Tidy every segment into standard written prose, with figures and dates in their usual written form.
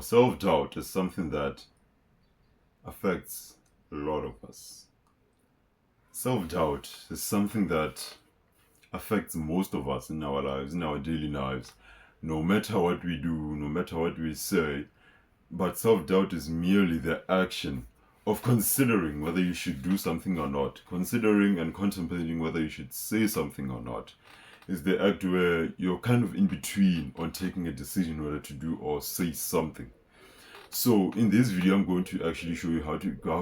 Self-doubt is something that affects a lot of us. Self-doubt is something that affects most of us in our lives, in our daily lives, no matter what we do, no matter what we say. But self-doubt is merely the action of considering whether you should do something or not, considering and contemplating whether you should say something or not. Is the act where you're kind of in between on taking a decision whether to do or say something. So in this video, I'm going to actually show you how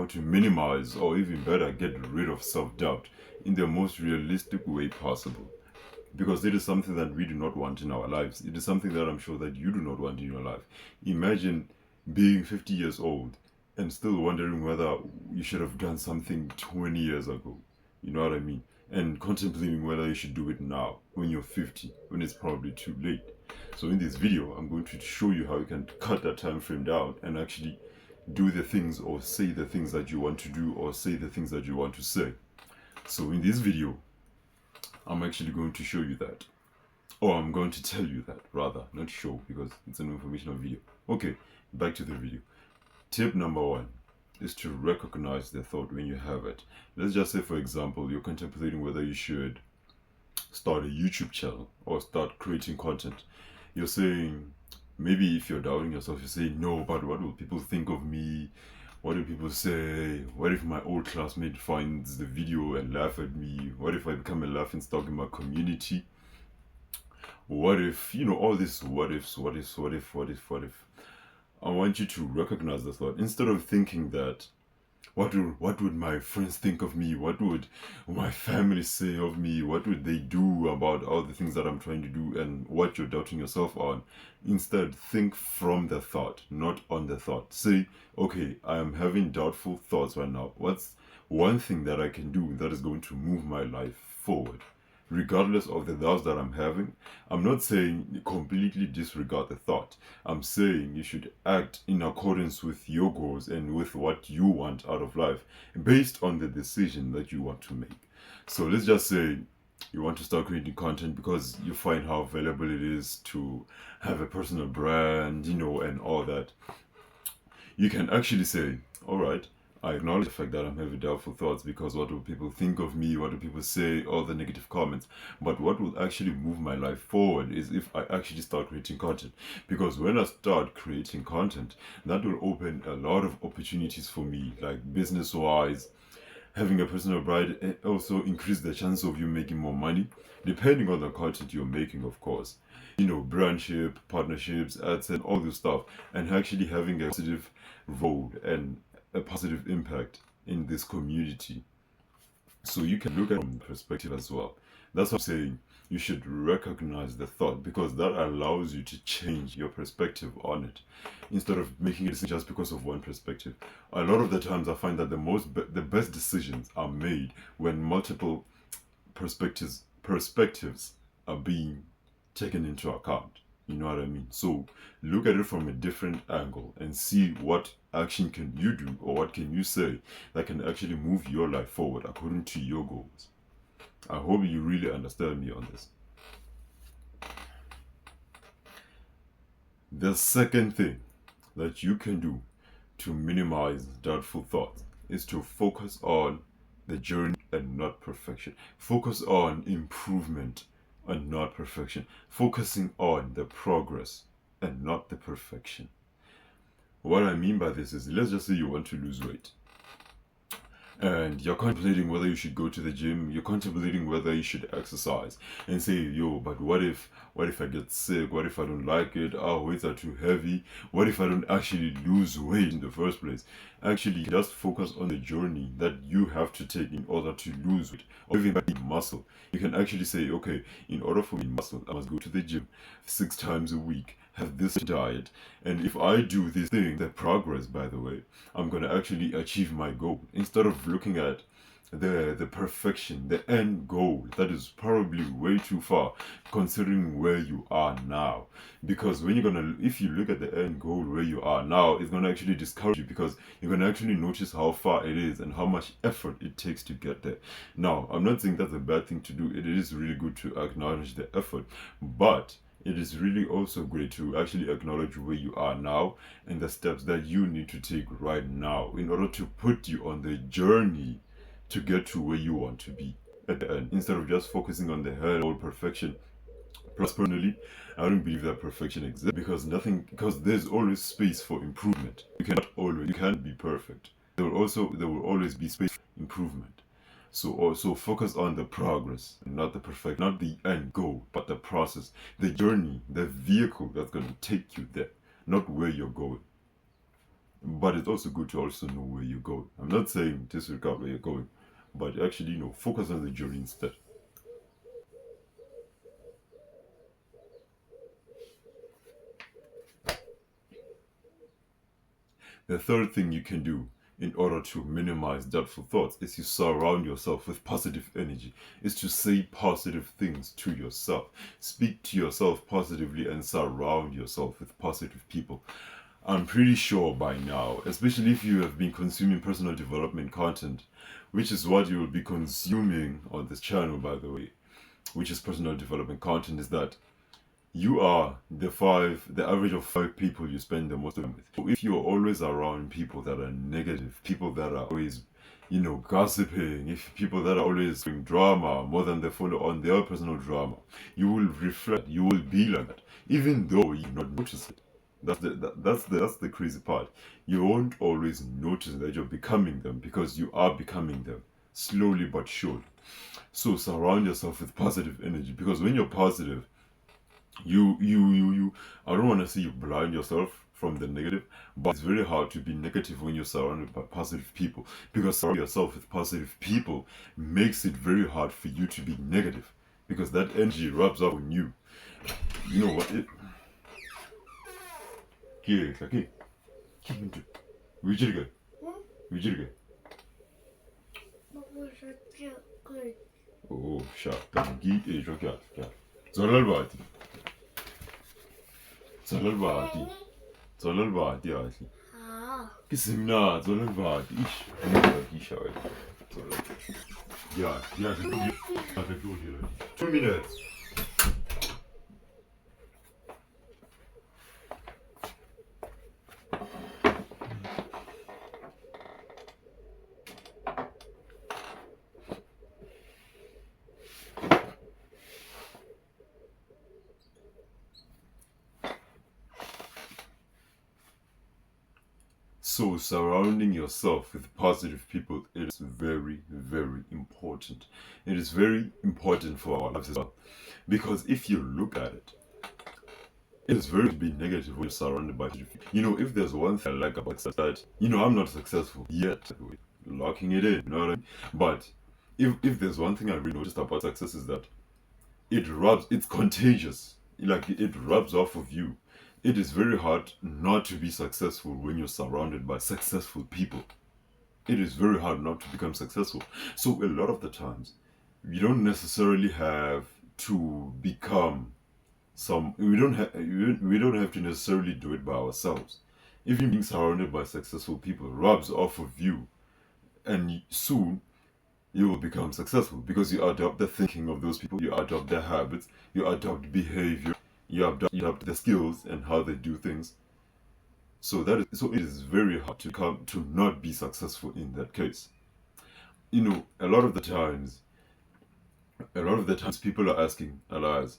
to minimize, or even better, get rid of self-doubt in the most realistic way possible. Because it is something that we do not want in our lives. It is something that I'm sure that you do not want in your life. Imagine being 50 years old and still wondering whether you should have done something 20 years ago. You know what I mean? And contemplating whether you should do it now when you're 50, when it's probably too late. So in this video, I'm going to show you how you can cut that time frame down and actually do the things or say the things that you want to do or say the things that you want to say. So in this video, I'm actually going to show you that. Or I'm going to tell you that, rather, not show, because it's an informational video. Okay, back to the video. Tip number 1 is to recognize the thought when you have it. Let's just say, for example, you're contemplating whether you should start a YouTube channel or start creating content. You're saying, maybe if you're doubting yourself, you say, no, but what will people think of me? What do people say? What if my old classmate finds the video and laugh at me? What if I become a laughingstock in my community? What if, all this what ifs, what if. I want you to recognize the thought. Instead of thinking that, what would my friends think of me? What would my family say of me? What would they do about all the things that I'm trying to do and what you're doubting yourself on? Instead, think from the thought, not on the thought. Say, okay, I am having doubtful thoughts right now. What's one thing that I can do that is going to move my life forward? Regardless of the doubts that I'm having, I'm not saying completely disregard the thought. I'm saying you should act in accordance with your goals and with what you want out of life based on the decision that you want to make. So let's just say you want to start creating content because you find how valuable it is to have a personal brand, and all that. You can actually say, all right, I acknowledge the fact that I'm having doubtful thoughts because what will people think of me? What do people say? All the negative comments. But what will actually move my life forward is if I actually start creating content. Because when I start creating content, that will open a lot of opportunities for me, like business-wise, having a personal brand, and also increase the chance of you making more money, depending on the content you're making, of course. Brandship, partnerships, ads, and all this stuff, and actually having a positive role and a positive impact in this community. So you can look at it from the perspective as well. That's what I'm saying. You should recognize the thought because that allows you to change your perspective on it instead of making a decision just because of one perspective. A lot of the times I find that the best decisions are made when multiple perspectives are being taken into account. You know what I mean? So look at it from a different angle and see what action can you do or what can you say that can actually move your life forward according to your goals. I hope you really understand me on this. The second thing that you can do to minimize doubtful thoughts is to focus on the journey and not perfection. Focus on improvement and not perfection. Focusing on the progress and not the perfection. What I mean by this is, let's just say you want to lose weight and you're contemplating whether you should go to the gym, you're contemplating whether you should exercise, and say, yo, but what if I get sick? What if I don't like it? Oh, weights are too heavy. What if I don't actually lose weight in the first place? Actually, just focus on the journey that you have to take in order to lose weight, or even build muscle. You can actually say, okay, in order for me to muscle, I must go to the gym 6 times a week, have this diet, and if I do this thing, the progress, by the way, I'm gonna actually achieve my goal. Instead of looking at the perfection, the end goal, that is probably way too far considering where you are now. Because if you look at the end goal where you are now, it's gonna actually discourage you because you're gonna actually notice how far it is and how much effort it takes to get there. Now, I'm not saying that's a bad thing to do. It is really good to acknowledge the effort, but it is really also great to actually acknowledge where you are now and the steps that you need to take right now in order to put you on the journey to get to where you want to be at the end, instead of just focusing on the whole perfection. Personally, I don't believe that perfection exists, because there's always space for improvement. You can't be perfect. There will always be space for improvement. So also focus on the progress, not the perfect, not the end goal, but the process, the journey, the vehicle that's going to take you there, not where you're going. But it's also good to also know where you're going. I'm not saying disregard where you're going, but actually, focus on the journey instead. The third thing you can do in order to minimize doubtful thoughts is you surround yourself with positive energy, is to say positive things to yourself. Speak to yourself positively and surround yourself with positive people. I'm pretty sure by now, especially if you have been consuming personal development content, which is what you will be consuming on this channel, by the way, which is personal development content, is that you are the average of 5 people you spend the most time with. So if you're always around people that are negative, people that are always, gossiping, if people that are always doing drama more than they follow on their personal drama, you will reflect, you will be like that, even though you not notice it. That's the crazy part. You won't always notice that you're becoming them, because you are becoming them slowly but surely. So surround yourself with positive energy, because when you're positive, you I don't want to say you blind yourself from the negative, but it's very hard to be negative when you're surrounded by positive people, because surrounding yourself with positive people makes it very hard for you to be negative, because that energy rubs off on you. You know what it okay. Vijirga. Vijirga. Oh, sharp. Gi e jokat. Zolal bati. Zolal bati. Zolal bati asli. Kisimna zolal bati. İş abi. Ya, 2 minutes. So surrounding yourself with positive people is very, very important. It is very important for our lives as well. Because if you look at it, it is very to be negative when you're surrounded by positive people. If there's one thing I like about that, I'm not successful yet. Locking it in, you know what I mean? But if there's one thing I really noticed about success, is that it's contagious. Like, it rubs off of you. It is very hard not to be successful when you're surrounded by successful people. It is very hard not to become successful. So a lot of the times, we don't necessarily have to become we don't have to necessarily do it by ourselves. Even being surrounded by successful people rubs off of you, and soon you will become successful, because you adopt the thinking of those people, you adopt their habits, you adopt behavior, you adopt the skills and how they do things. So it is very hard to not be successful in that case. A lot of the times people are asking Elias,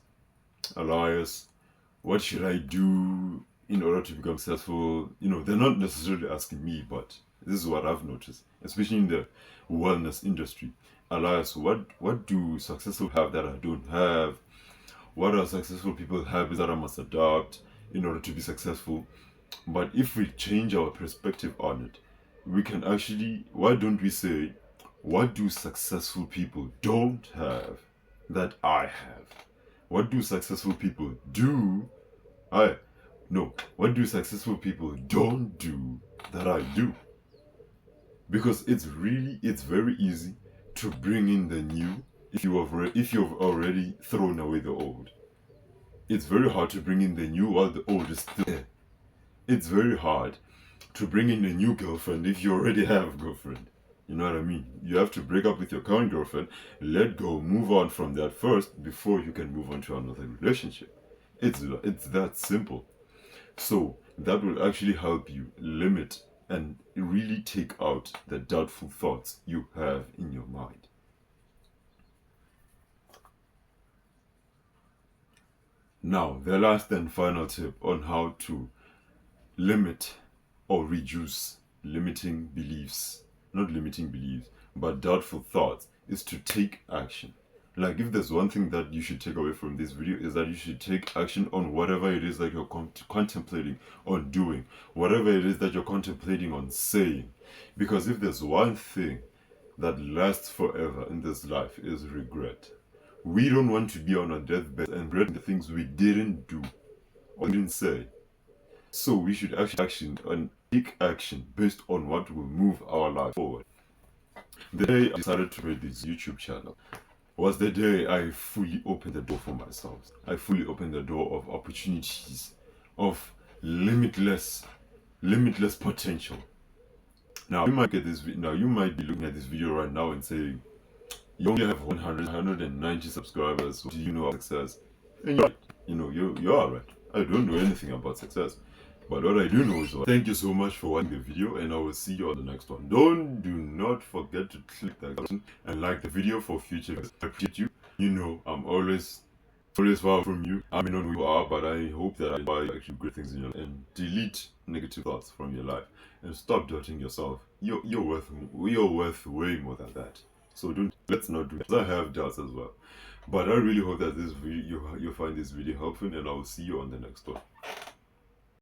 what should I do in order to become successful? They're not necessarily asking me, but this is what I've noticed, especially in the wellness industry. Elias, what do successful have that I don't have? What are successful people habits that I must adopt in order to be successful? But if we change our perspective on it, we can actually, why don't we say, what do successful people don't have that I have? What do successful people do? What do successful people don't do that I do? Because it's very easy to bring in the new if you've already thrown away the old. It's very hard to bring in the new while the old is still there. It's very hard to bring in a new girlfriend if you already have a girlfriend. You know what I mean? You have to break up with your current girlfriend, let go, move on from that first before you can move on to another relationship. It's that simple. So that will actually help you limit and really take out the doubtful thoughts you have in your mind. Now, the last and final tip on how to limit or reduce limiting beliefs, not limiting beliefs, but doubtful thoughts, is to take action. Like, if there's one thing that you should take away from this video, is that you should take action on whatever it is that you're contemplating on doing, whatever it is that you're contemplating on saying. Because if there's one thing that lasts forever in this life, is regret. We don't want to be on our deathbed and regret the things we didn't do or didn't say. So we should actually take action based on what will move our life forward. The day I decided to create this YouTube channel was the day I fully opened the door for myself. I fully opened the door of opportunities, of limitless potential. Now you might you might be looking at this video right now and saying, you only have 190 subscribers. What do you know about success? And you're right. You're right. I don't know anything about success. But what I do know is, thank you so much for watching the video, and I will see you on the next one. Do not forget to click that button and like the video for future videos. I appreciate you. I'm always far from you. I may not know who you are, but I hope that I inspire actually great things in your life, and delete negative thoughts from your life, and stop doubting yourself. You're worth way more than that. So let's not do that. I have doubts as well. But I really hope that this video you find this video helpful, and I will see you on the next one.